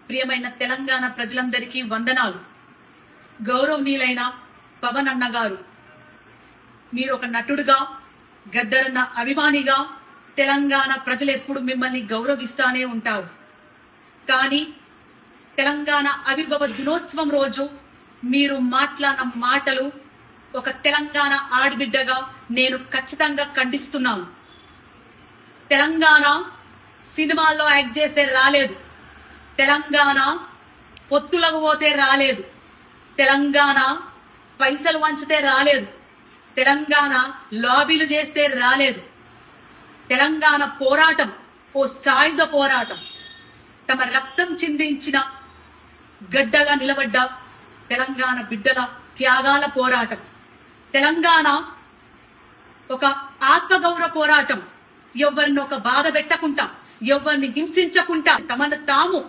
ప్రియమైన తెలంగాణ ప్రజలందరికీ వందనాలు. గౌరవనీయులైన పవన్ అన్న గారు, మీరు ఒక నటుడుగా, గద్దరన్న అభిమానిగా తెలంగాణ ప్రజలు ఎప్పుడు మిమ్మల్ని గౌరవిస్తానే ఉంటారు. కానీ తెలంగాణ ఆవిర్భావ దినోత్సవం రోజు మీరు మాట్లాడిన మాటలు ఒక తెలంగాణ ఆడబిడ్డగా నేను ఖచ్చితంగా ఖండిస్తున్నాను. తెలంగాణ సినిమాల్లో యాక్ట్ చేస్తే రాలేదు, తెలంగాణ పొత్తులకు పోతే రాలేదు, తెలంగాణ పైసలు వంచితే రాలేదు, తెలంగాణ లాబీలు చేస్తే రాలేదు. తెలంగాణ పోరాటం ఓ సాయుధ పోరాటం. తమ రక్తం చిందించిన గడ్డగా నిలబడ్డ తెలంగాణ బిడ్డల త్యాగాల పోరాటం. తెలంగాణ ఒక ఆత్మగౌరవ పోరాటం. ఎవరిని ఒక బాధ పెట్టకుండా, ఎవరిని హింసించకుండా తమను తాము